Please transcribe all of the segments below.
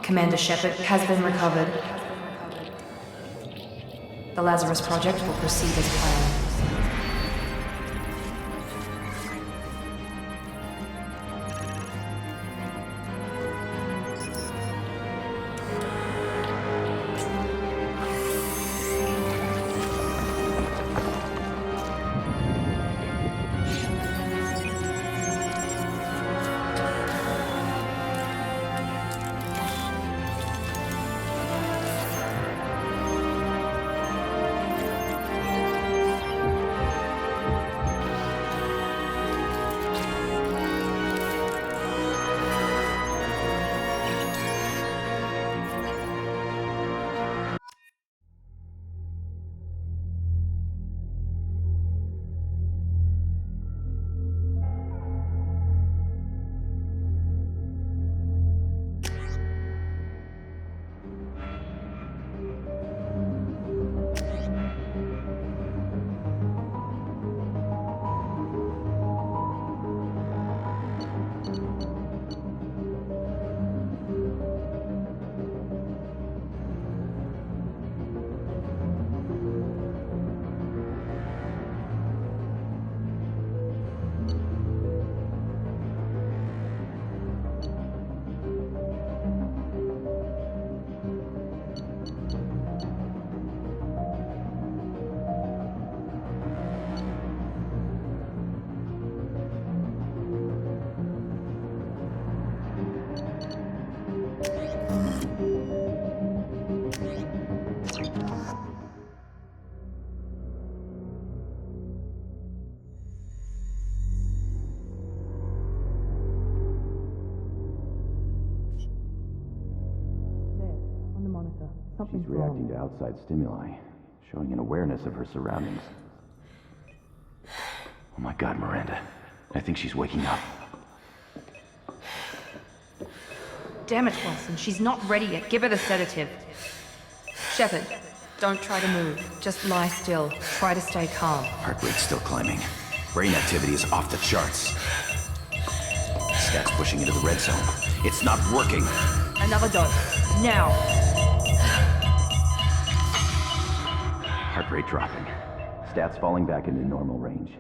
Commander Shepard has been recovered. The Lazarus Project will proceed as planned. She's reacting to outside stimuli, showing an awareness of her surroundings. Oh my God, Miranda. I think she's waking up. Damn it, Wilson. She's not ready yet. Give her the sedative. Shepard, don't try to move. Just lie still. Try to stay calm. Heart rate's still climbing. Brain activity is off the charts. Stats pushing into the red zone. It's not working. Another dose. Now. Heart rate dropping. Stats falling back into normal range.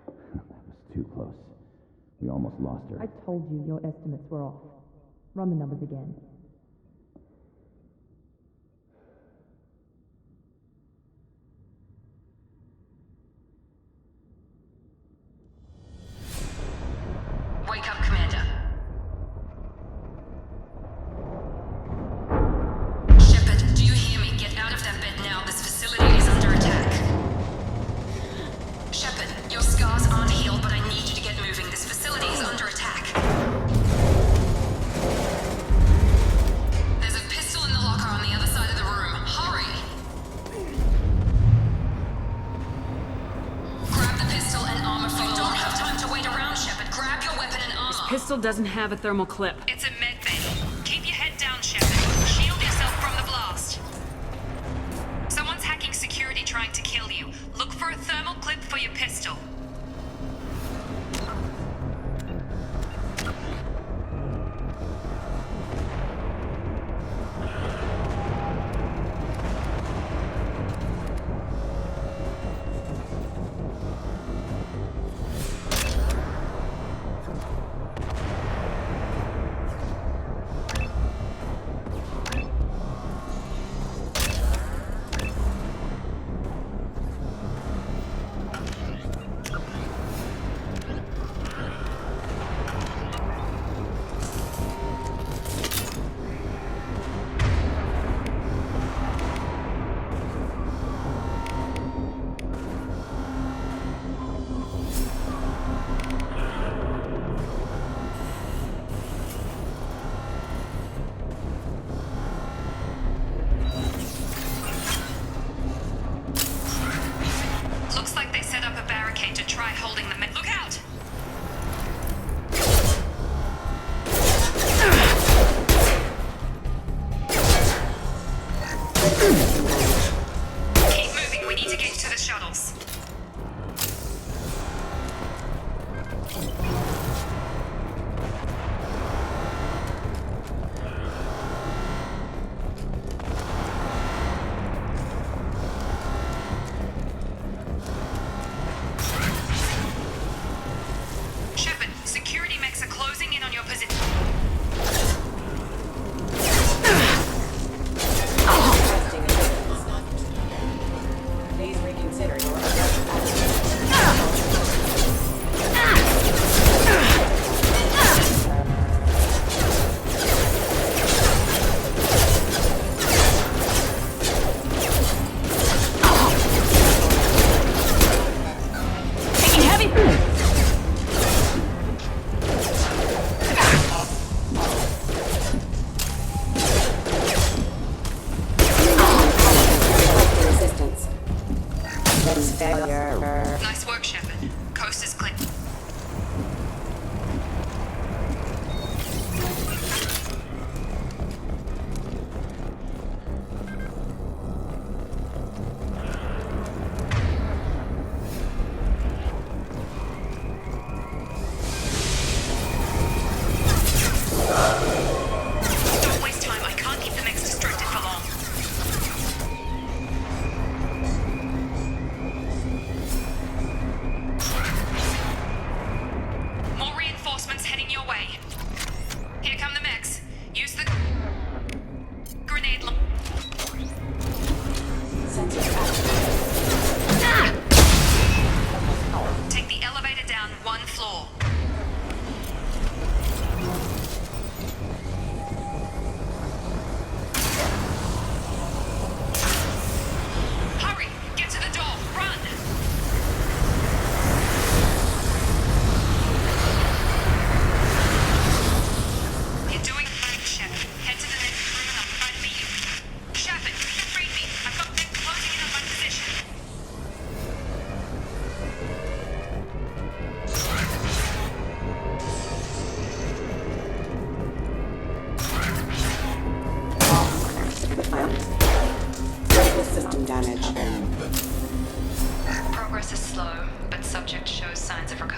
That was too close. We almost lost her. I told you your estimates were off. Run the numbers again. Wake up, Commander. Shepard, do you hear me? Get out of that bed now. This facility is under attack. Shepard, your scars aren't healed, but I need you to get moving. This facility is under attack. There's a pistol in the locker on the other side of the room. Hurry! Grab the pistol and armor from the locker. Don't have time to wait around, Shepard. Grab your weapon and armor. Pistol doesn't have a thermal clip. It's a medbay. Keep your head down, Shepard. Shield yourself from the blast. Someone's hacking security trying to kill you. Look for a thermal clip for your pistol.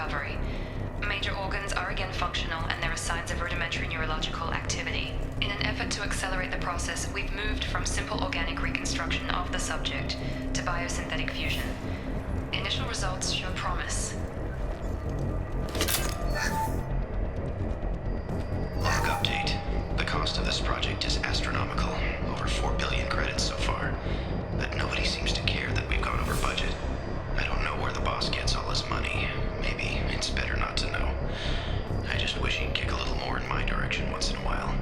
recovery. Major organs are again functional, and there are signs of rudimentary neurological activity. In an effort to accelerate the process, we've moved from simple organic reconstruction of the subject to biosynthetic fusion. Initial results show promise. Log update. The cost of this project is astronomical. Over 4 billion credits so far. But nobody seems to care that we've gone over budget. I don't know where the boss gets all his money. Maybe it's better not to know. I just wish he'd kick a little more in my direction once in a while.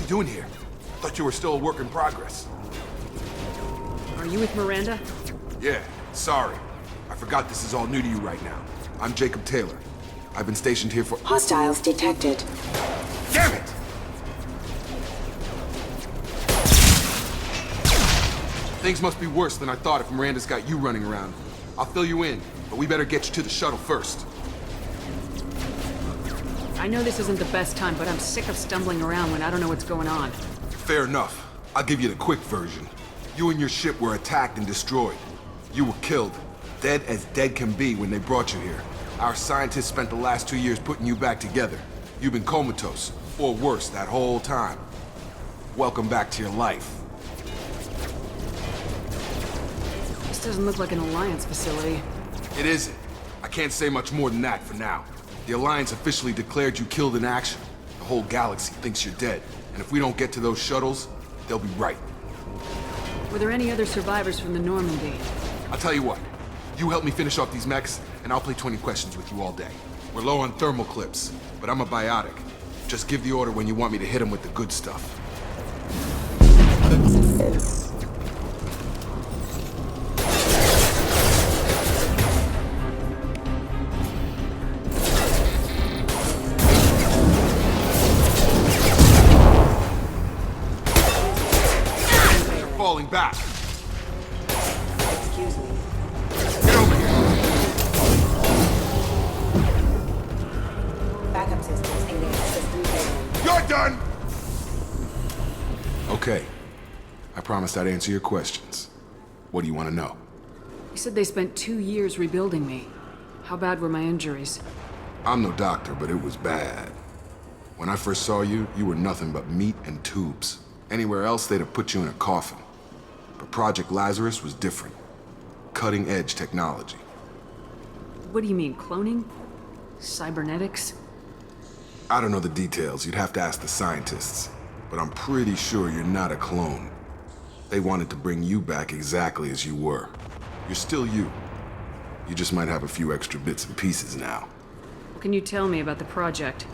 Doing here? Thought you were still a work in progress. Are you with Miranda? Yeah, sorry. I forgot this is all new to you right now. I'm Jacob Taylor. I've been stationed here for— Hostiles detected. Damn it! Things must be worse than I thought if Miranda's got you running around. I'll fill you in, but we better get you to the shuttle first. I know this isn't the best time, but I'm sick of stumbling around when I don't know what's going on. Fair enough. I'll give you the quick version. You and your ship were attacked and destroyed. You were killed. Dead as dead can be when they brought you here. Our scientists spent the last 2 years putting you back together. You've been comatose, or worse, that whole time. Welcome back to your life. This doesn't look like an Alliance facility. It isn't. I can't say much more than that for now. The Alliance officially declared you killed in action. The whole galaxy thinks you're dead. And if we don't get to those shuttles, they'll be right. Were there any other survivors from the Normandy? I'll tell you what. You help me finish off these mechs, and I'll play 20 questions with you all day. We're low on thermal clips, but I'm a biotic. Just give the order when you want me to hit them with the good stuff. Falling back. Excuse me. Get over here. Backup systems engaged. System failure. You're done! Okay. I promised I'd answer your questions. What do you want to know? You said they spent 2 years rebuilding me. How bad were my injuries? I'm no doctor, but it was bad. When I first saw you, you were nothing but meat and tubes. Anywhere else, they'd have put you in a coffin. But Project Lazarus was different. Cutting-edge technology. What do you mean, cloning? Cybernetics? I don't know the details. You'd have to ask the scientists. But I'm pretty sure you're not a clone. They wanted to bring you back exactly as you were. You're still you. You just might have a few extra bits and pieces now. What can you tell me about the project?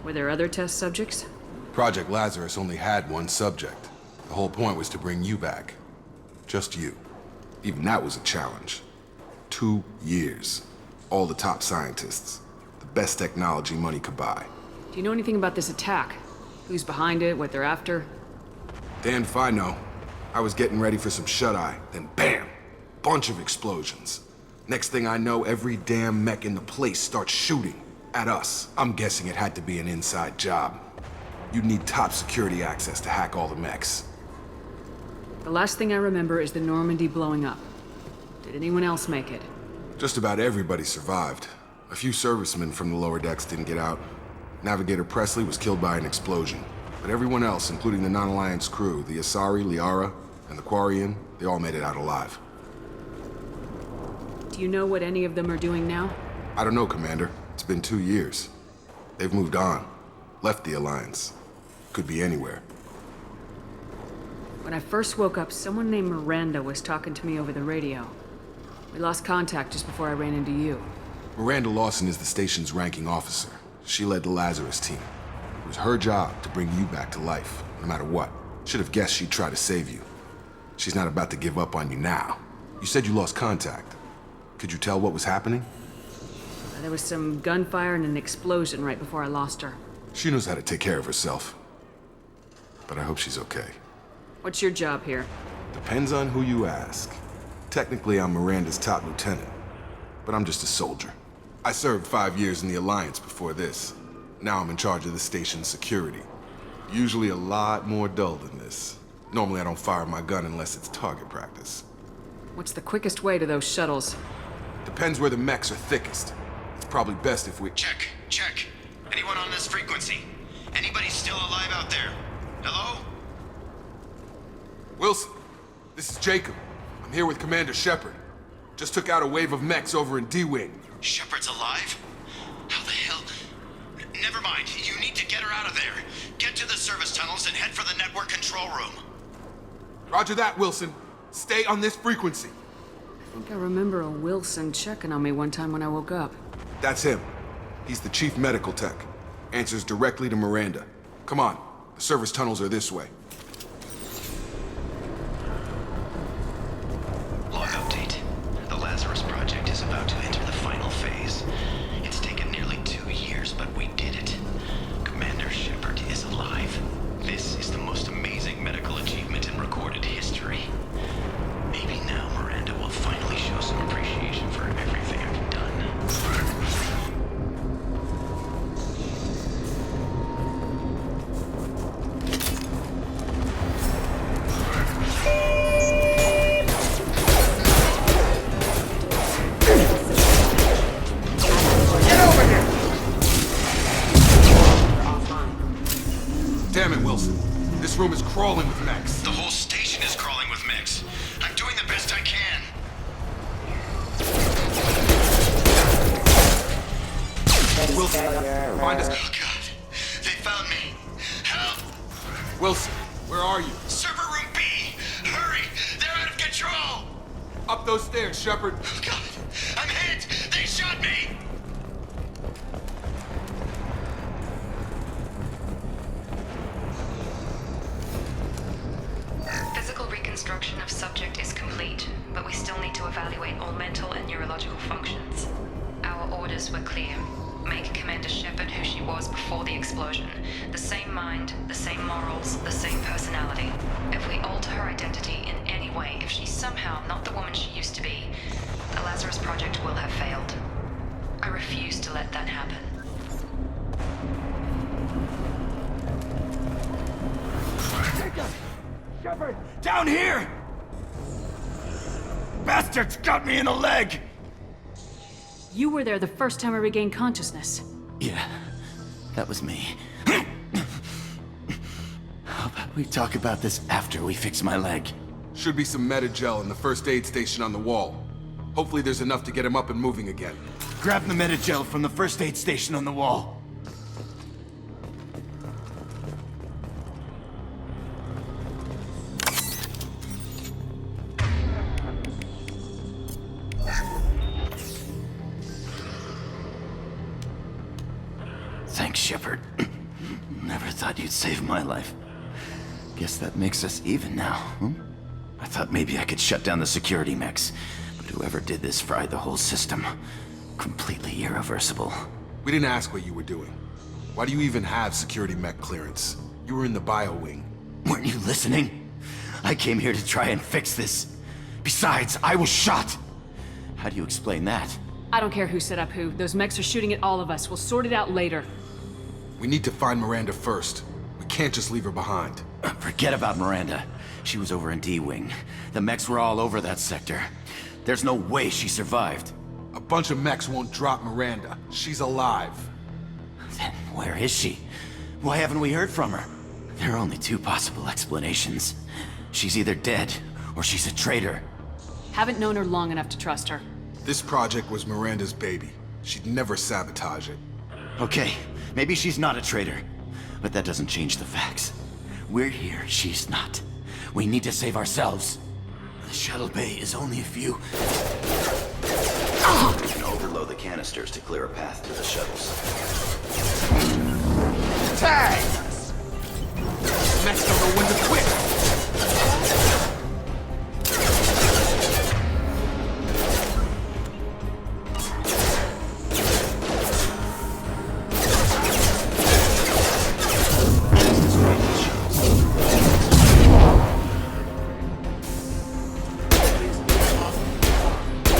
Were there other test subjects? Project Lazarus only had one subject. The whole point was to bring you back. Just you. Even that was a challenge. 2 years. All the top scientists. The best technology money could buy. Do you know anything about this attack? Who's behind it, what they're after? Damned if I know. I was getting ready for some shut-eye, then bam! Bunch of explosions. Next thing I know, every damn mech in the place starts shooting. At us. I'm guessing it had to be an inside job. You'd need top security access to hack all the mechs. The last thing I remember is the Normandy blowing up. Did anyone else make it? Just about everybody survived. A few servicemen from the lower decks didn't get out. Navigator Presley was killed by an explosion. But everyone else, including the non-Alliance crew, the Asari, Liara, And the Quarian, they all made it out alive. Do you know what any of them are doing now? I don't know, Commander. It's been 2 years. They've moved on. Left the Alliance. Could be anywhere. When I first woke up, someone named Miranda was talking to me over the radio. We lost contact just before I ran into you. Miranda Lawson is the station's ranking officer. She led the Lazarus team. It was her job to bring you back to life, no matter what. Should have guessed she'd try to save you. She's not about to give up on you now. You said you lost contact. Could you tell what was happening? There was some gunfire and an explosion right before I lost her. She knows how to take care of herself. But I hope she's okay. What's your job here? Depends on who you ask. Technically, I'm Miranda's top lieutenant. But I'm just a soldier. I served 5 years in the Alliance before this. Now I'm in charge of the station's security. Usually a lot more dull than this. Normally I don't fire my gun unless it's target practice. What's the quickest way to those shuttles? Depends where the mechs are thickest. It's probably best if we... Check. Anyone on this frequency? Anybody still alive out there? Hello? Wilson, this is Jacob. I'm here with Commander Shepard. Just took out a wave of mechs over in D-Wing. Shepard's alive? How the hell? Never mind. You need to get her out of there. Get to the service tunnels and head for the network control room. Roger that, Wilson. Stay on this frequency. I think I remember a Wilson checking on me one time when I woke up. That's him. He's the chief medical tech. Answers directly to Miranda. Come on. The service tunnels are this way. Log update. The Lazarus project is about to enter the final phase. It's taken nearly 2 years, but we did it. Commander Shepard is alive. This is the most amazing medical achievement in recorded history. Maybe now Miranda will finally show some appreciation for everything I've done. Damn it, Wilson. This room is crawling with mechs. The whole station is crawling with mechs. I'm doing the best I can. Wilson, find us. Oh God, they found me. Help! Wilson, where are you? Server room B! Hurry! They're out of control! Up those stairs, Shepard. Oh God, I'm hit! They shot me! Physical reconstruction of subject is complete, but we still need to evaluate all mental and neurological functions. Our orders were clear. Make Commander Shepard who she was before the explosion. The same mind, the same morals, the same personality. If we alter her identity in any way, if she's somehow not the woman she used to be, the Lazarus Project will have failed. I refuse to let that happen. Shepard! Down here! Bastards got me in the leg! You were there the first time I regained consciousness. Yeah, that was me. How about we talk about this after we fix my leg? Should be some meta-gel in the first aid station on the wall. Hopefully there's enough to get him up and moving again. Grab the meta-gel from the first aid station on the wall. Thanks, Shepard. Never thought you'd save my life. Guess that makes us even now, huh? I thought maybe I could shut down the security mechs, but whoever did this fried the whole system. Completely irreversible. We didn't ask what you were doing. Why do you even have security mech clearance? You were in the bio wing. Weren't you listening? I came here to try and fix this. Besides, I was shot! How do you explain that? I don't care who set up who. Those mechs are shooting at all of us. We'll sort it out later. We need to find Miranda first. We can't just leave her behind. Forget about Miranda. She was over in D-Wing. The mechs were all over that sector. There's no way she survived. A bunch of mechs won't drop Miranda. She's alive. Then where is she? Why haven't we heard from her? There are only two possible explanations. She's either dead, or she's a traitor. Haven't known her long enough to trust her. This project was Miranda's baby. She'd never sabotage it. Okay, maybe she's not a traitor, but that doesn't change the facts. We're here, she's not. We need to save ourselves. The shuttle bay is only a few... We can overload the canisters to clear a path to the shuttles. Tag! Mechs don't know when to quit.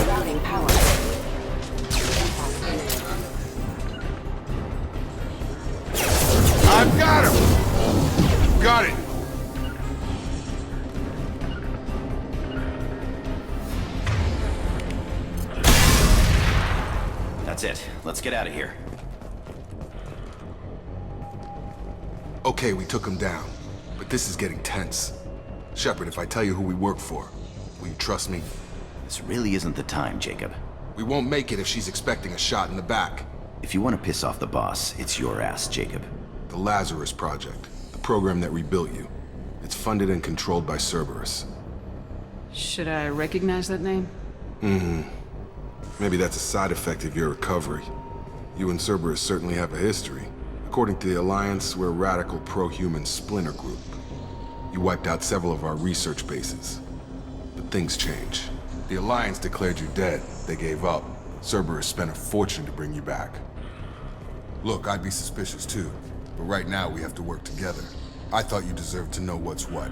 Routing power. I've got him! Got it! That's it. Let's get out of here. Okay, we took him down. But this is getting tense. Shepard, if I tell you who we work for, will you trust me? This really isn't the time, Jacob. We won't make it if she's expecting a shot in the back. If you want to piss off the boss, it's your ass, Jacob. The Lazarus Project, the program that rebuilt you. It's funded and controlled by Cerberus. Should I recognize that name? Maybe that's a side effect of your recovery. You and Cerberus certainly have a history. According to the Alliance, we're a radical pro-human splinter group. You wiped out several of our research bases. But things change. The Alliance declared you dead. They gave up. Cerberus spent a fortune to bring you back. Look, I'd be suspicious too. But right now, we have to work together. I thought you deserved to know what's what.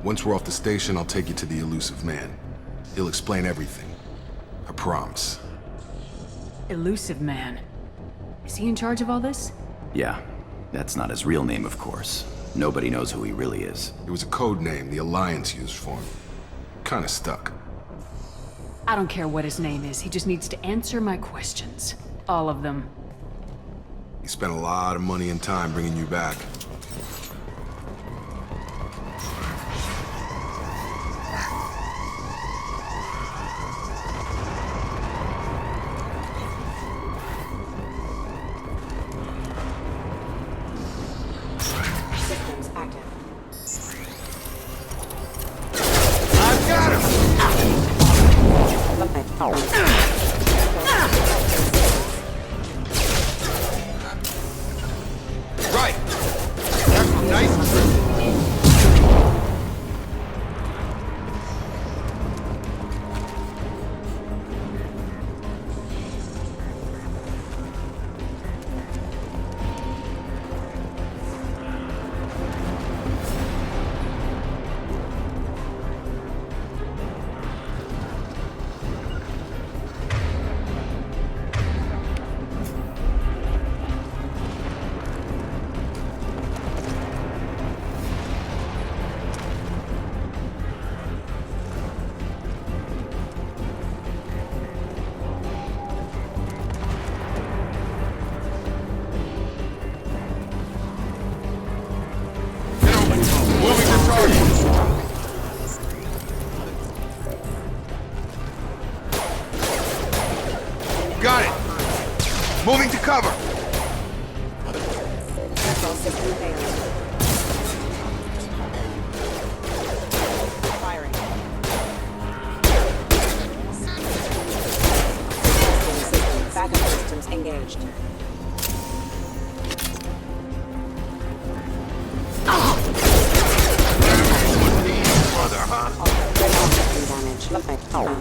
Once we're off the station, I'll take you to the elusive man. He'll explain everything. I promise. Elusive Man. Is he in charge of all this? Yeah, that's not his real name, of course. Nobody knows who he really is. It was a code name the Alliance used for him. Kinda stuck. I don't care what his name is. He just needs to answer my questions. All of them. He spent a lot of money and time bringing you back. Systems active. I've got him! Locate power. Right! That's a nice trip. Moving to target. Got it. Moving to cover. Control system failed. Firing. Backup systems engaged. Damage. Locate power.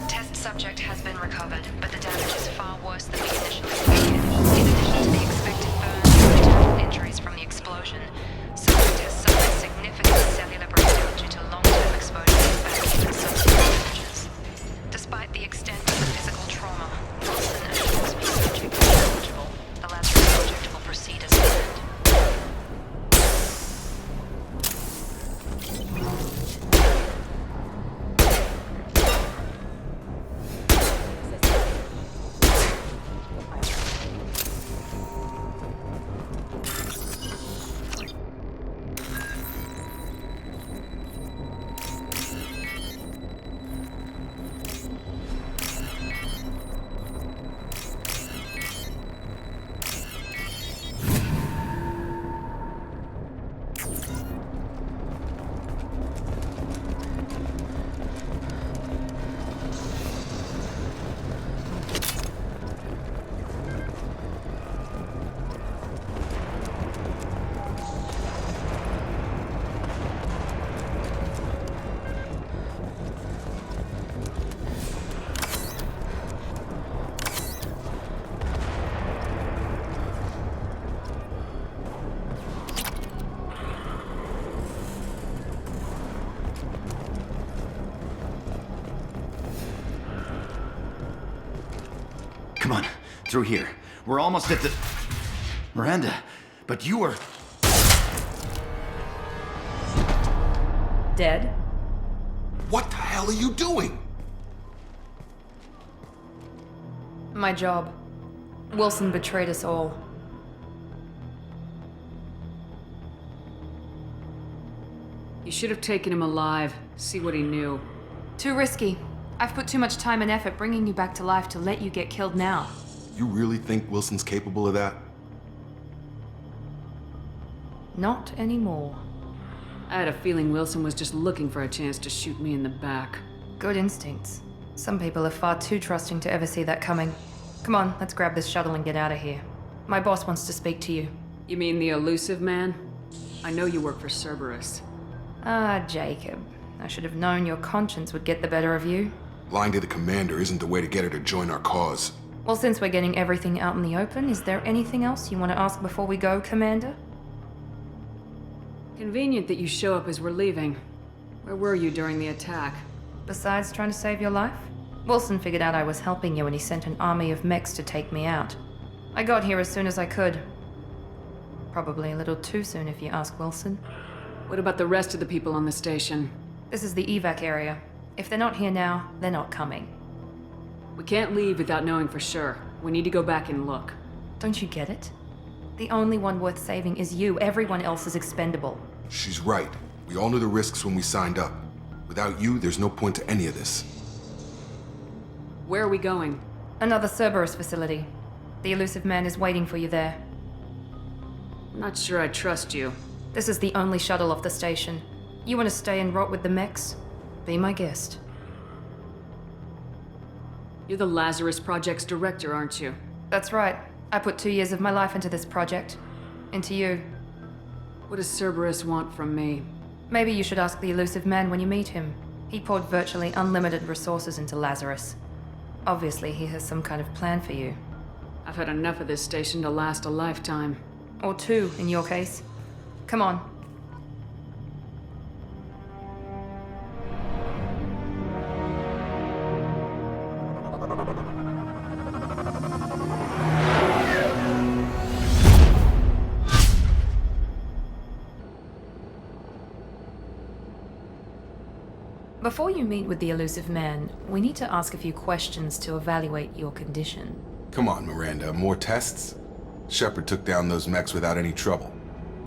Test subject has been recovered, but the damage is far worse than we initially feared. In addition to the expected burns and internal injuries from the explosion, subject has suffered significant cellular breakdown due to long-term exposure to bacterial substance damages. Despite the extent of the physical trauma, Wilson assures me subject is eligible. The Lazarus project will proceed as planned. Come on, through here. We're almost at the... Miranda, but you were... Dead? What the hell are you doing? My job. Wilson betrayed us all. You should have taken him alive, see what he knew. Too risky. I've put too much time and effort bringing you back to life to let you get killed now. You really think Wilson's capable of that? Not anymore. I had a feeling Wilson was just looking for a chance to shoot me in the back. Good instincts. Some people are far too trusting to ever see that coming. Come on, let's grab this shuttle and get out of here. My boss wants to speak to you. You mean the elusive man? I know you work for Cerberus. Ah, Jacob. I should have known your conscience would get the better of you. Lying to the commander isn't the way to get her to join our cause. Well, since we're getting everything out in the open, is there anything else you want to ask before we go, Commander? Convenient that you show up as we're leaving. Where were you during the attack? Besides trying to save your life? Wilson figured out I was helping you and he sent an army of mechs to take me out. I got here as soon as I could. Probably a little too soon if you ask Wilson. What about the rest of the people on the station? This is the evac area. If they're not here now, they're not coming. We can't leave without knowing for sure. We need to go back and look. Don't you get it? The only one worth saving is you. Everyone else is expendable. She's right. We all knew the risks when we signed up. Without you, there's no point to any of this. Where are we going? Another Cerberus facility. The elusive man is waiting for you there. I'm not sure I trust you. This is the only shuttle off the station. You want to stay and rot with the mechs? Be my guest. You're the Lazarus Project's director, aren't you? That's right. I put 2 years of my life into this project. Into you. What does Cerberus want from me? Maybe you should ask the elusive man when you meet him. He poured virtually unlimited resources into Lazarus. Obviously, he has some kind of plan for you. I've had enough of this station to last a lifetime. Or 2, in your case. Come on. Before you meet with the elusive man, we need to ask a few questions to evaluate your condition. Come on, Miranda, more tests? Shepard took down those mechs without any trouble.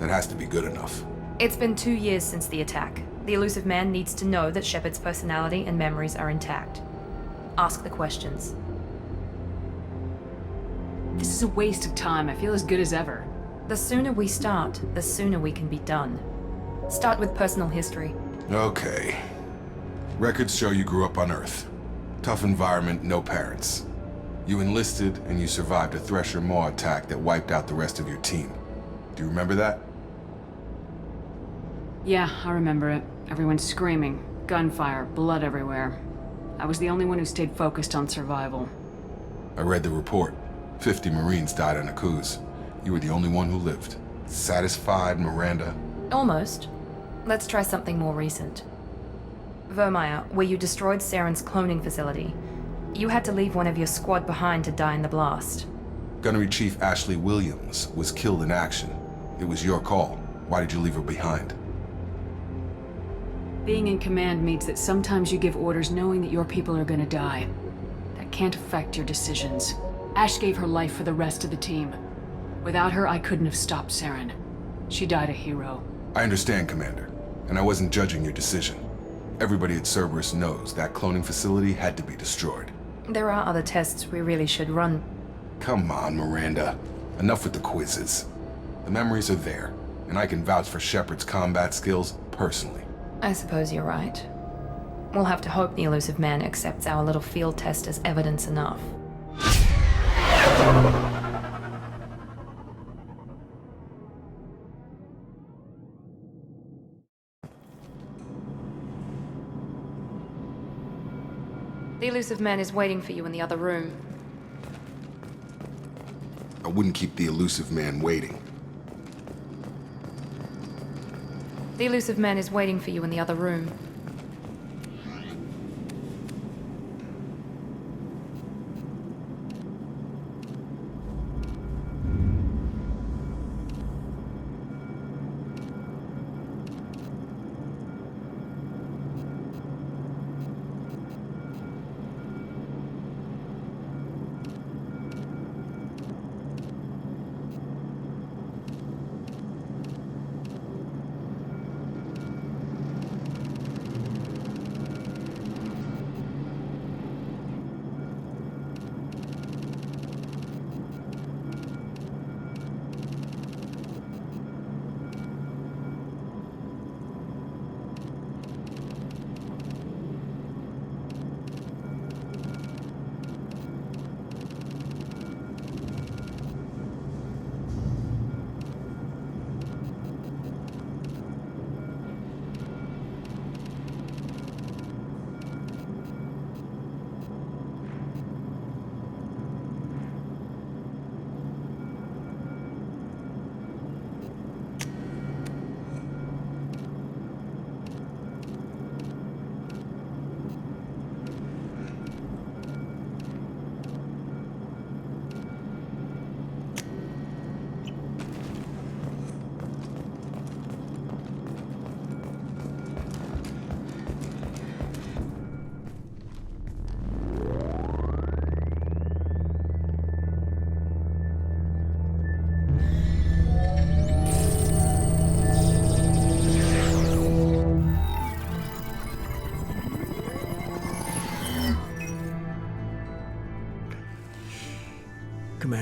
That has to be good enough. It's been 2 years since the attack. The elusive man needs to know that Shepard's personality and memories are intact. Ask the questions. This is a waste of time. I feel as good as ever. The sooner we start, the sooner we can be done. Start with personal history. Okay. Records show you grew up on Earth. Tough environment, no parents. You enlisted and you survived a Thresher Maw attack that wiped out the rest of your team. Do you remember that? Yeah, I remember it. Everyone screaming, gunfire, blood everywhere. I was the only one who stayed focused on survival. I read the report. 50 Marines died on a cruise. You were the only one who lived. Satisfied, Miranda? Almost. Let's try something more recent. Vermeer, where you destroyed Saren's cloning facility. You had to leave one of your squad behind to die in the blast. Gunnery Chief Ashley Williams was killed in action. It was your call. Why did you leave her behind? Being in command means that sometimes you give orders knowing that your people are gonna die. That can't affect your decisions. Ash gave her life for the rest of the team. Without her, I couldn't have stopped Saren. She died a hero. I understand, Commander, and I wasn't judging your decision. Everybody at Cerberus knows that cloning facility had to be destroyed. There are other tests we really should run. Come on, Miranda. Enough with the quizzes. The memories are there, and I can vouch for Shepard's combat skills personally. I suppose you're right. We'll have to hope the elusive man accepts our little field test as evidence enough. The elusive man is waiting for you in the other room. I wouldn't keep the elusive man waiting. The elusive man is waiting for you in the other room.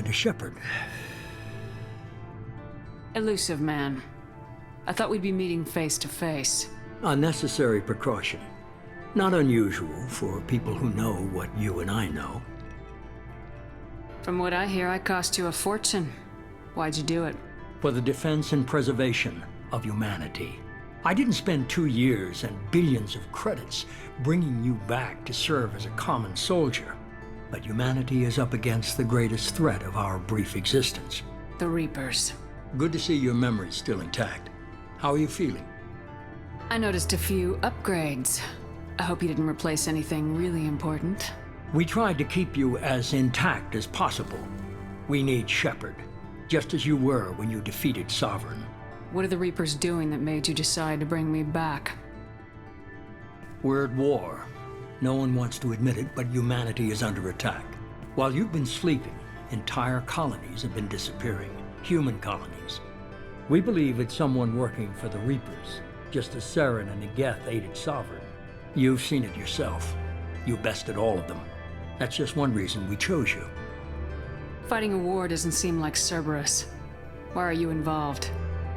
Miranda Shepard. Elusive man. I thought we'd be meeting face to face. A necessary precaution. Not unusual for people who know what you and I know. From what I hear, I cost you a fortune. Why'd you do it? For the defense and preservation of humanity. I didn't spend 2 years and billions of credits bringing you back to serve as a common soldier. But humanity is up against the greatest threat of our brief existence. The Reapers. Good to see your memory's still intact. How are you feeling? I noticed a few upgrades. I hope you didn't replace anything really important. We tried to keep you as intact as possible. We need Shepard, just as you were when you defeated Sovereign. What are the Reapers doing that made you decide to bring me back? We're at war. No one wants to admit it, but humanity is under attack. While you've been sleeping, entire colonies have been disappearing. Human colonies. We believe it's someone working for the Reapers, just as Saren and Negeth aided Sovereign. You've seen it yourself. You bested all of them. That's just one reason we chose you. Fighting a war doesn't seem like Cerberus. Why are you involved?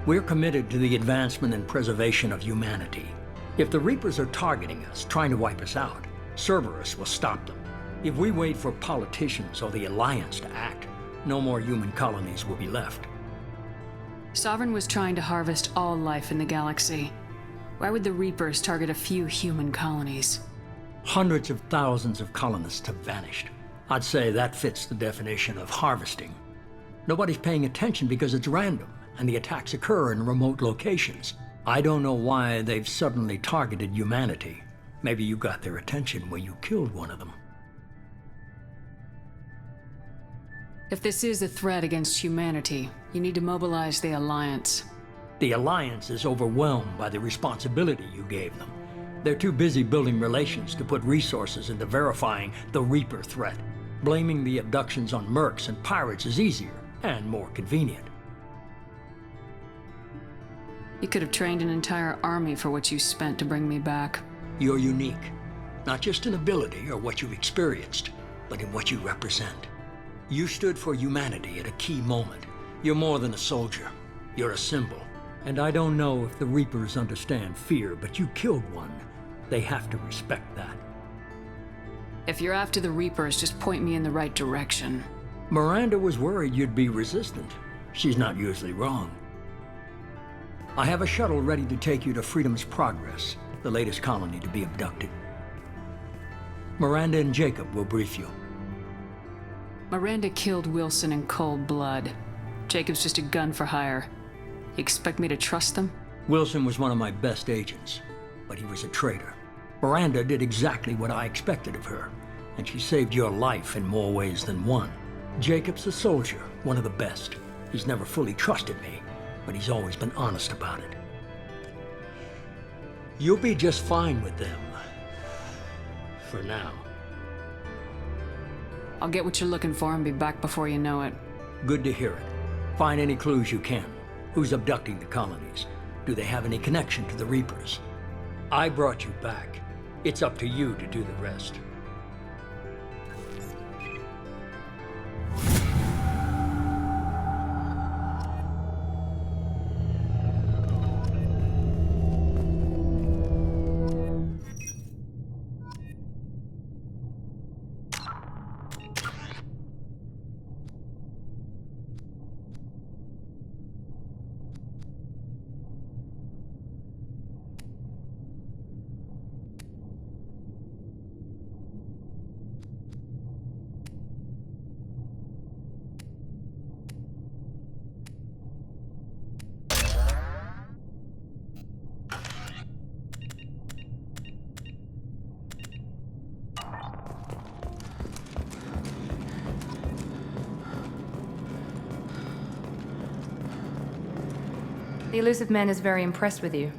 We're committed to the advancement and preservation of humanity. If the Reapers are targeting us, trying to wipe us out, Cerberus will stop them. If we wait for politicians or the Alliance to act, no more human colonies will be left. Sovereign was trying to harvest all life in the galaxy. Why would the Reapers target a few human colonies? Hundreds of thousands of colonists have vanished. I'd say that fits the definition of harvesting. Nobody's paying attention because it's random, and the attacks occur in remote locations. I don't know why they've suddenly targeted humanity. Maybe you got their attention when you killed one of them. If this is a threat against humanity, you need to mobilize the Alliance. The Alliance is overwhelmed by the responsibility you gave them. They're too busy building relations to put resources into verifying the Reaper threat. Blaming the abductions on mercs and pirates is easier and more convenient. You could have trained an entire army for what you spent to bring me back. You're unique, not just in ability or what you've experienced, but in what you represent. You stood for humanity at a key moment. You're more than a soldier. You're a symbol. And I don't know if the Reapers understand fear, but you killed one. They have to respect that. If you're after the Reapers, just point me in the right direction. Miranda was worried you'd be resistant. She's not usually wrong. I have a shuttle ready to take you to Freedom's Progress, the latest colony to be abducted. Miranda and Jacob will brief you. Miranda killed Wilson in cold blood. Jacob's just a gun for hire. You expect me to trust them? Wilson was one of my best agents, but he was a traitor. Miranda did exactly what I expected of her, and she saved your life in more ways than one. Jacob's a soldier, one of the best. He's never fully trusted me, but he's always been honest about it. You'll be just fine with them. For now. I'll get what you're looking for and be back before you know it. Good to hear it. Find any clues you can. Who's abducting the colonies? Do they have any connection to the Reapers? I brought you back. It's up to you to do the rest. The elusive man is very impressed with you.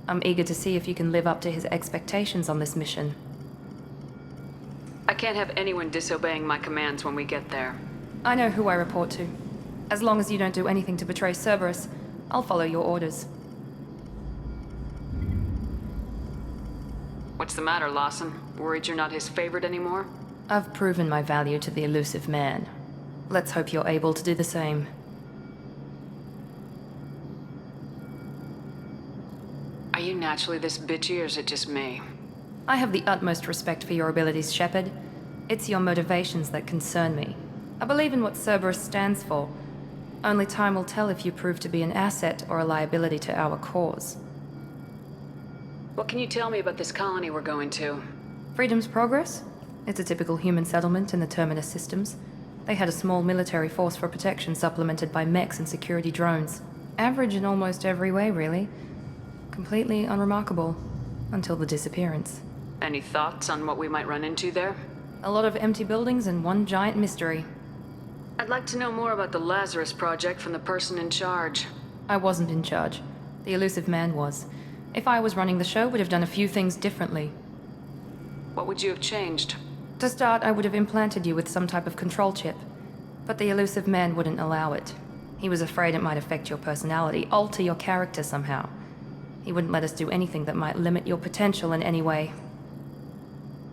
I'm eager to see if you can live up to his expectations on this mission. I can't have anyone disobeying my commands when we get there. I know who I report to. As long as you don't do anything to betray Cerberus, I'll follow your orders. What's the matter, Lawson? Worried you're not his favorite anymore? I've proven my value to the elusive man. Let's hope you're able to do the same. Are you naturally this bitchy, or is it just me? I have the utmost respect for your abilities, Shepard. It's your motivations that concern me. I believe in what Cerberus stands for. Only time will tell if you prove to be an asset or a liability to our cause. What can you tell me about this colony we're going to? Freedom's Progress? It's a typical human settlement in the Terminus systems. They had a small military force for protection supplemented by mechs and security drones. Average in almost every way, really. Completely unremarkable. Until the disappearance. Any thoughts on what we might run into there? A lot of empty buildings and one giant mystery. I'd like to know more about the Lazarus Project from the person in charge. I wasn't in charge. The elusive man was. If I was running the show, would have done a few things differently. What would you have changed? To start, I would have implanted you with some type of control chip. But the elusive man wouldn't allow it. He was afraid it might affect your personality, alter your character somehow. He wouldn't let us do anything that might limit your potential in any way.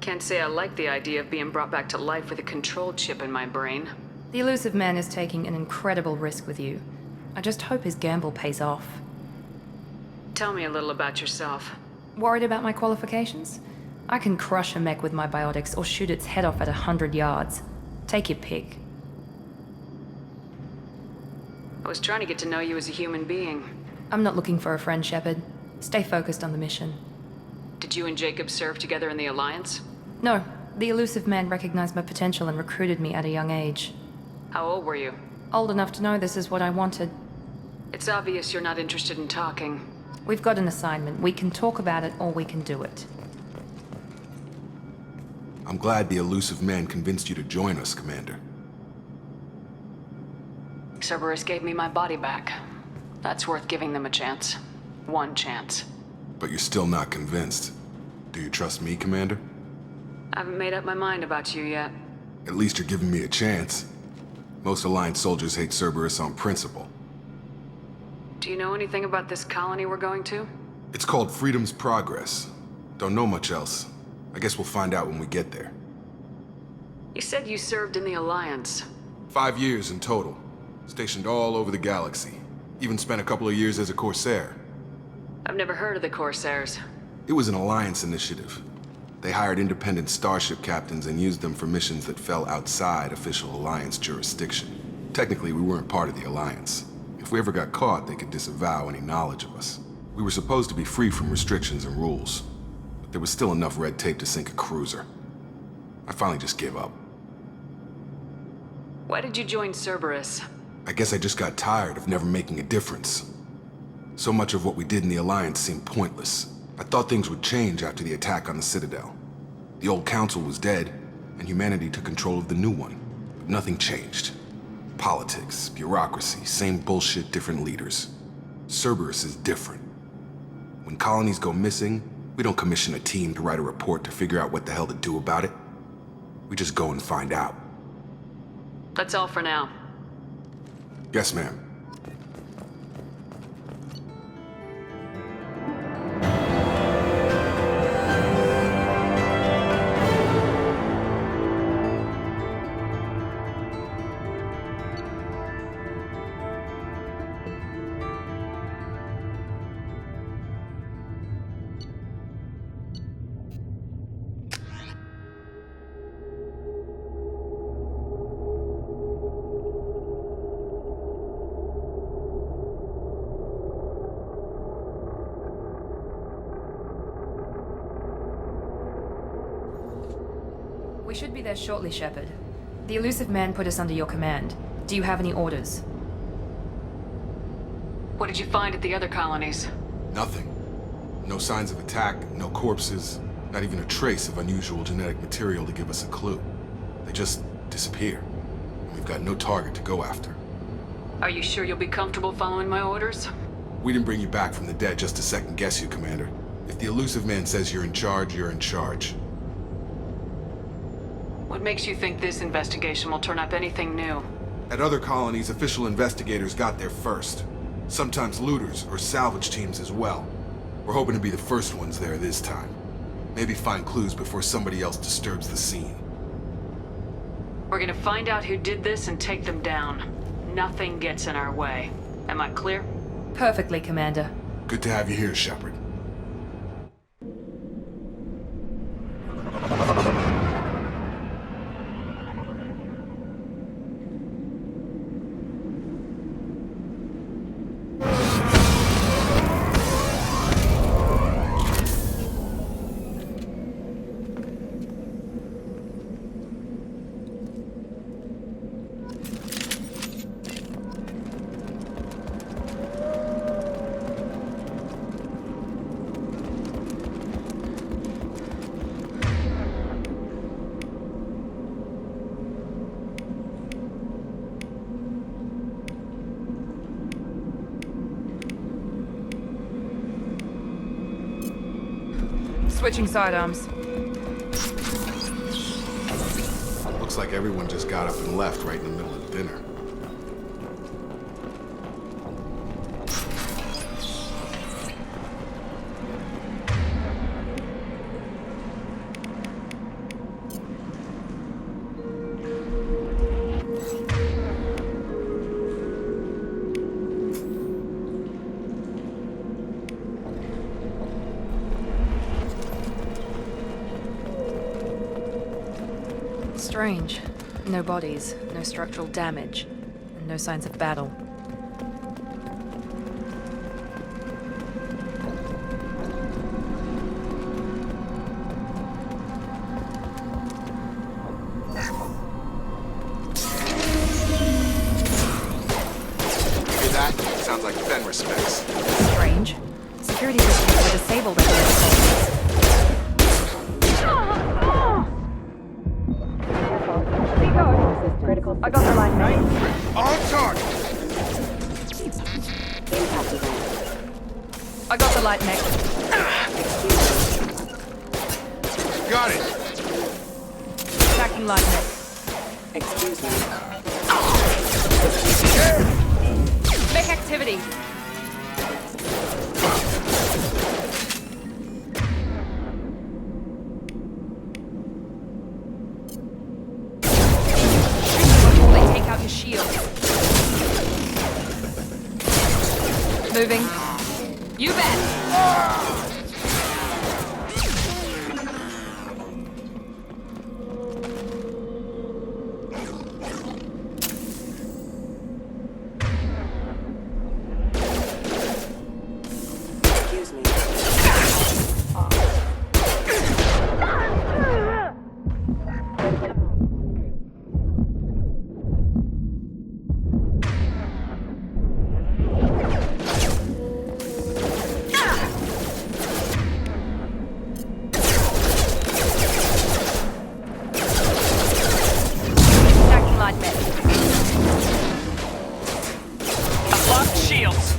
Can't say I like the idea of being brought back to life with a control chip in my brain. The elusive man is taking an incredible risk with you. I just hope his gamble pays off. Tell me a little about yourself. Worried about my qualifications? I can crush a mech with my biotics or shoot its head off at 100 yards. Take your pick. I was trying to get to know you as a human being. I'm not looking for a friend, Shepard. Stay focused on the mission. Did you and Jacob serve together in the Alliance? No, the elusive man recognized my potential and recruited me at a young age. How old were you? Old enough to know this is what I wanted. It's obvious you're not interested in talking. We've got an assignment. We can talk about it or we can do it. I'm glad the elusive man convinced you to join us, Commander. Cerberus gave me my body back. That's worth giving them a chance. One chance. But you're still not convinced. Do you trust me, Commander? I haven't made up my mind about you yet. At least you're giving me a chance. Most Alliance soldiers hate Cerberus on principle. Do you know anything about this colony we're going to? It's called Freedom's Progress. Don't know much else. I guess we'll find out when we get there. You said you served in the Alliance. 5 years in total. Stationed all over the galaxy. Even spent a couple of years as a Corsair. I've never heard of the Corsairs. It was an Alliance initiative. They hired independent starship captains and used them for missions that fell outside official Alliance jurisdiction. Technically, we weren't part of the Alliance. If we ever got caught, they could disavow any knowledge of us. We were supposed to be free from restrictions and rules, but there was still enough red tape to sink a cruiser. I finally just gave up. Why did you join Cerberus? I guess I just got tired of never making a difference. So much of what we did in the Alliance seemed pointless. I thought things would change after the attack on the Citadel. The old council was dead, and humanity took control of the new one. But nothing changed. Politics, bureaucracy, same bullshit, different leaders. Cerberus is different. When colonies go missing, we don't commission a team to write a report to figure out what the hell to do about it. We just go and find out. That's all for now. Yes, ma'am. We should be there shortly, Shepard. The elusive man put us under your command. Do you have any orders? What did you find at the other colonies? Nothing. No signs of attack, no corpses, not even a trace of unusual genetic material to give us a clue. They just disappear. And we've got no target to go after. Are you sure you'll be comfortable following my orders? We didn't bring you back from the dead just to second guess you, Commander. If the elusive man says you're in charge, you're in charge. What makes you think this investigation will turn up anything new? At other colonies, official investigators got there first. Sometimes looters or salvage teams as well. We're hoping to be the first ones there this time. Maybe find clues before somebody else disturbs the scene. We're gonna find out who did this and take them down. Nothing gets in our way. Am I clear? Perfectly, Commander. Good to have you here, Shepard. Switching sidearms. Looks like everyone just got up and left right in the middle of dinner. Strange. No bodies, no structural damage, and no signs of battle. Hear that? Sounds like Fenris specs. Strange. Security systems were disabled at the Critical I got the line, mate. On target! impact event. I got the light, mech. Got it! Attacking light, mech. Excuse me. Mech activity. Before they take out your shield. Moving. You bet. Excuse me. Attacking light, mech. Locked shields.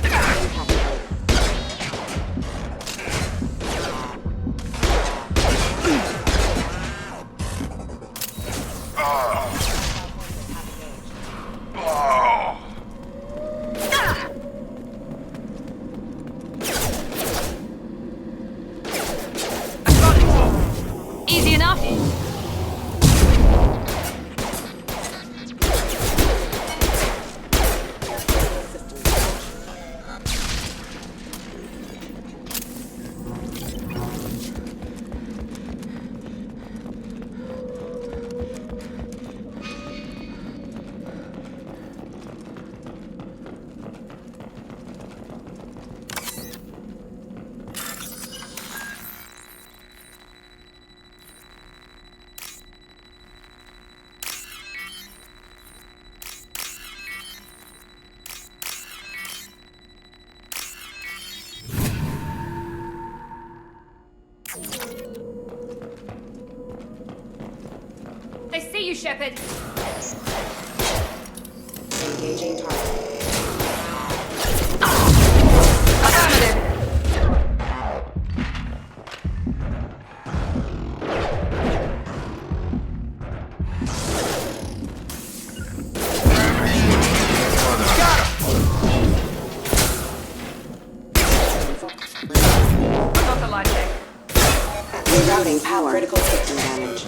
I've got it. Easy enough. They see you, Shepard. Engaging target. Affirmative. I got the light, mech. Rerouting power. Critical system damage.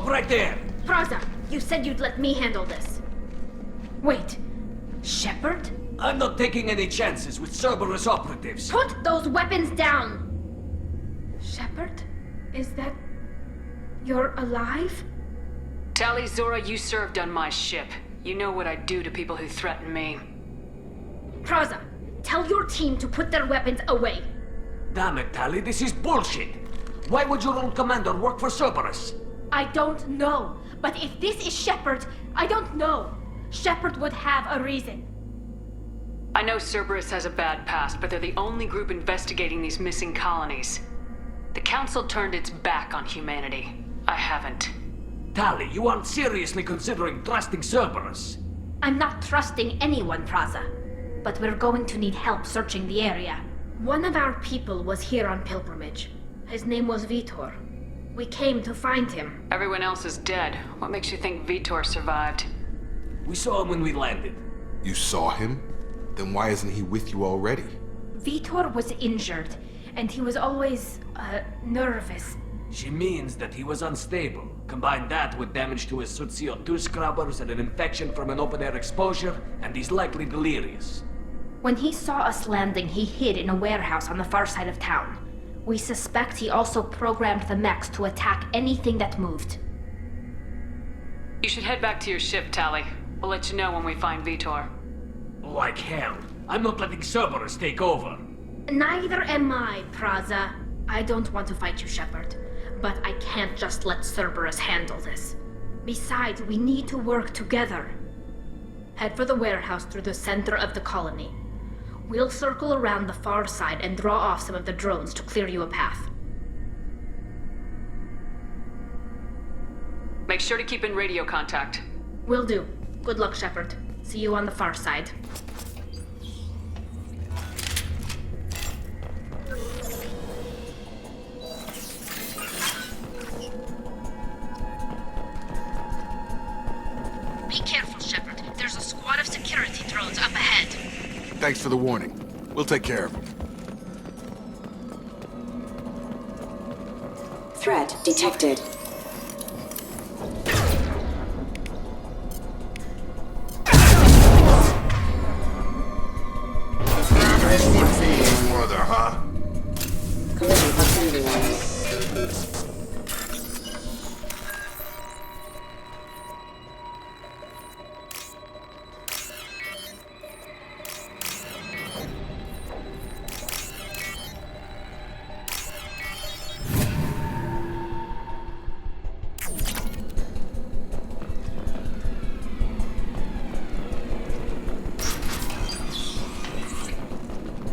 right there! Praza, you said you'd let me handle this. Wait, Shepard? I'm not taking any chances with Cerberus operatives. Put those weapons down! Shepard? Is that... you're alive? Tali Zora, you served on my ship. You know what I do to people who threaten me. Praza, tell your team to put their weapons away. Damn it, Tali, this is bullshit! Why would your old commander work for Cerberus? I don't know. But if this is Shepard, I don't know. Shepard would have a reason. I know Cerberus has a bad past, but they're the only group investigating these missing colonies. The Council turned its back on humanity. I haven't. Tali, you aren't seriously considering trusting Cerberus. I'm not trusting anyone, Praza. But we're going to need help searching the area. One of our people was here on pilgrimage. His name was Vitor. We came to find him. Everyone else is dead. What makes you think Vitor survived? We saw him when we landed. You saw him? Then why isn't he with you already? Vitor was injured, and he was always, nervous. She means that he was unstable. Combine that with damage to his suit CO2 scrubbers and an infection from an open-air exposure, and he's likely delirious. When he saw us landing, he hid in a warehouse on the far side of town. We suspect he also programmed the mechs to attack anything that moved. You should head back to your ship, Tali. We'll let you know when we find Vitor. Like hell. I'm not letting Cerberus take over. Neither am I, Praza. I don't want to fight you, Shepard. But I can't just let Cerberus handle this. Besides, we need to work together. Head for the warehouse through the center of the colony. We'll circle around the far side and draw off some of the drones to clear you a path. Make sure to keep in radio contact. Will do. Good luck, Shepard. See you on the far side. Be careful, Shepard. There's a squad of security drones up ahead. Thanks for the warning. We'll take care of him. Threat detected. Further, huh? Collision proximity warning.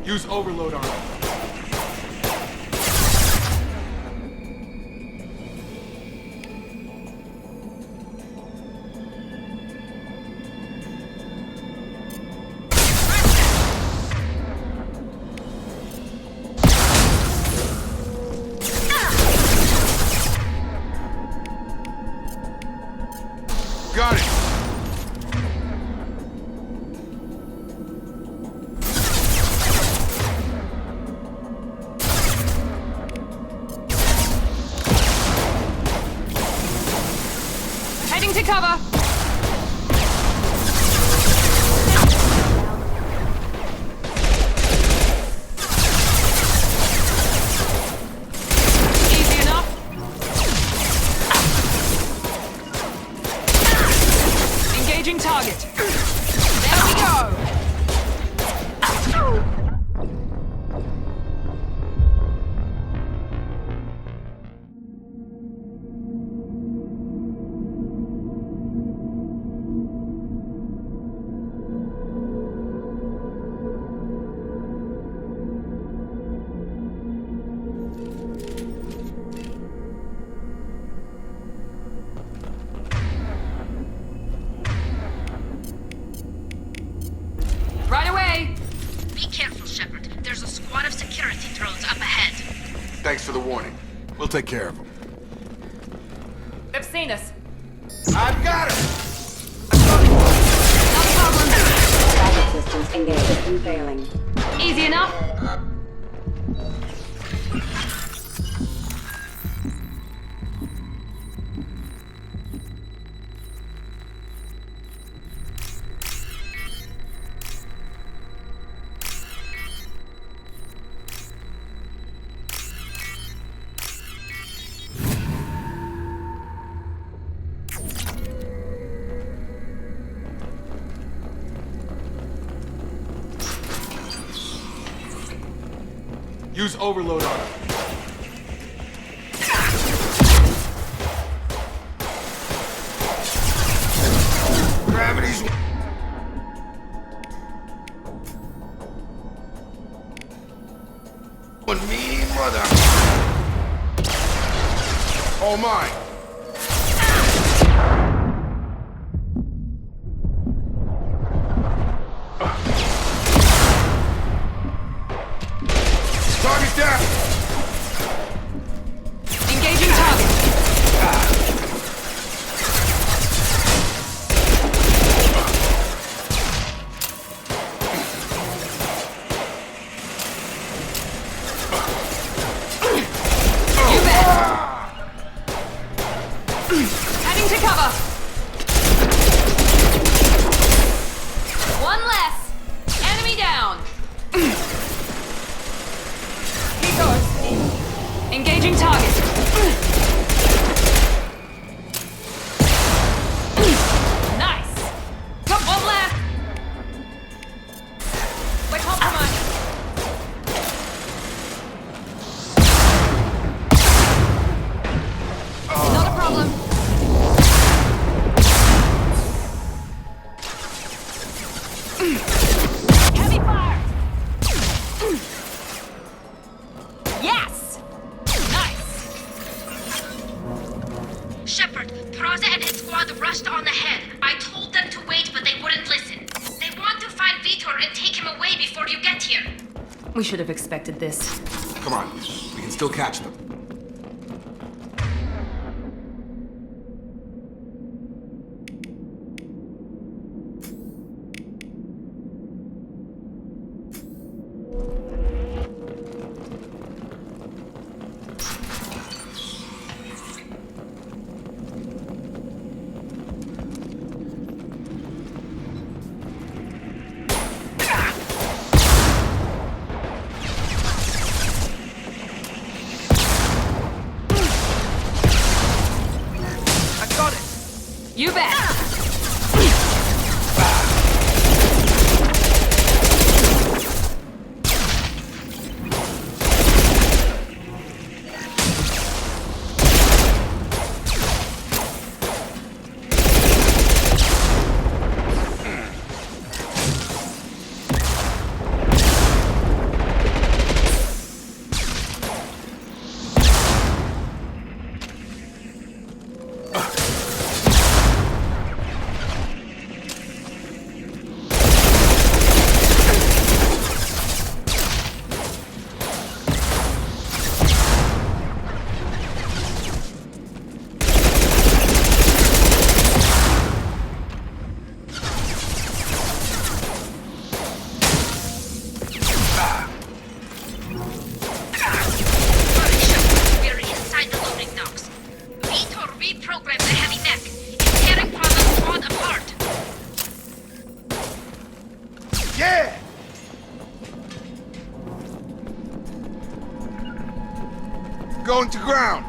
Use overload on him. Got it! Heading to cover! Easy enough. Engaging target. There we go! Right away! Be careful, Shepard. There's a squad of security drones up ahead. Thanks for the warning. We'll take care of him. They've seen us. I've got him! No problem. Traffic systems engaged. System failing. Easy enough. Use overload on him. Gravity's... on me, mother. All mine. Target down. Engaging target. You bet. Heading to cover. One less. Enemy down. Keep going. Engaging target. Nice. Got one left. We're compromised. Not a problem. Heavy fire. Yes. Nice. Shepard, Praza and his squad rushed on ahead. I told them to wait, but they wouldn't listen. They want to find Vitor and take him away before you get here. We should have expected this. Come on, we can still catch them. You bet. Yeah! Going to ground.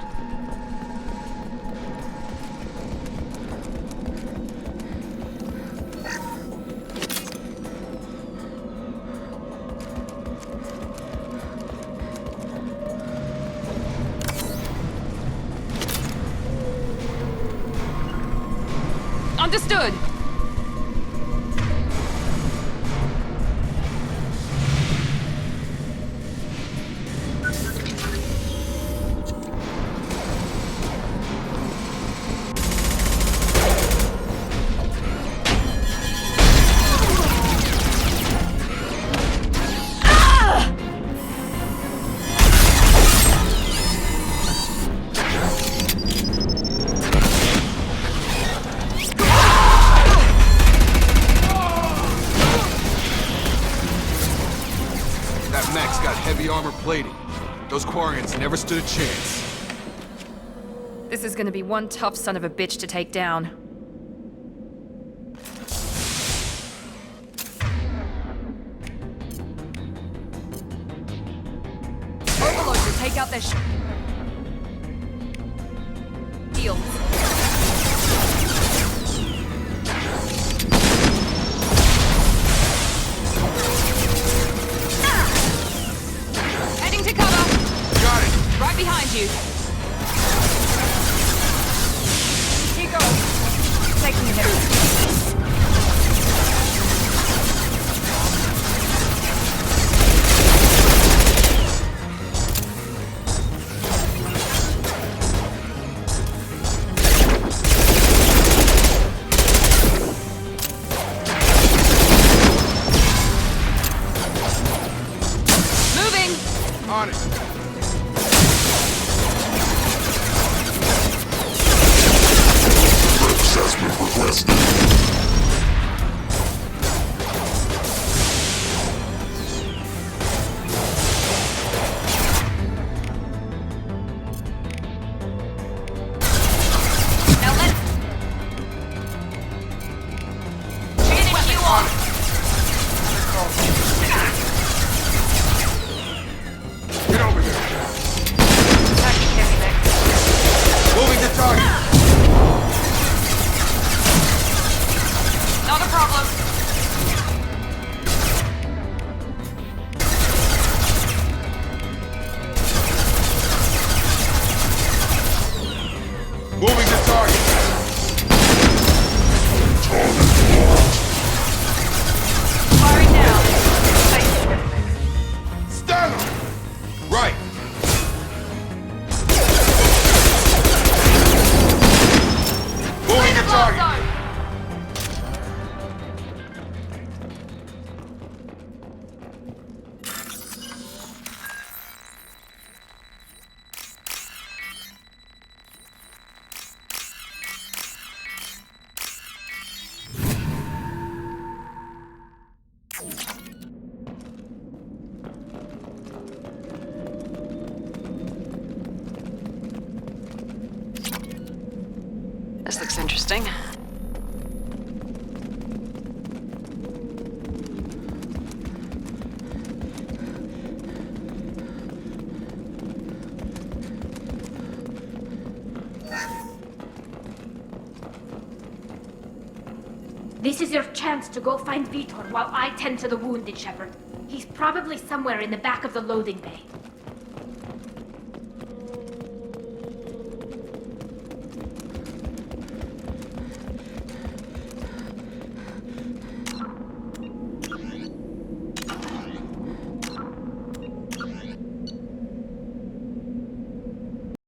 Understood. That mech's got heavy armor plating. Those Quarians never stood a chance. This is gonna be one tough son of a bitch to take down. Overlord to take out their shields. Heading to cover. you. Here goes. Taking a hit. On it. Assessment requested. Now let's finish you off. Get over here. Attacking heavy mech. Moving to target. Not a problem. Moving to target. Firing now. Stun him. Right. Moving to target. This looks interesting. This is your chance to go find Vitor while I tend to the wounded, Shepard. He's probably somewhere in the back of the loading bay.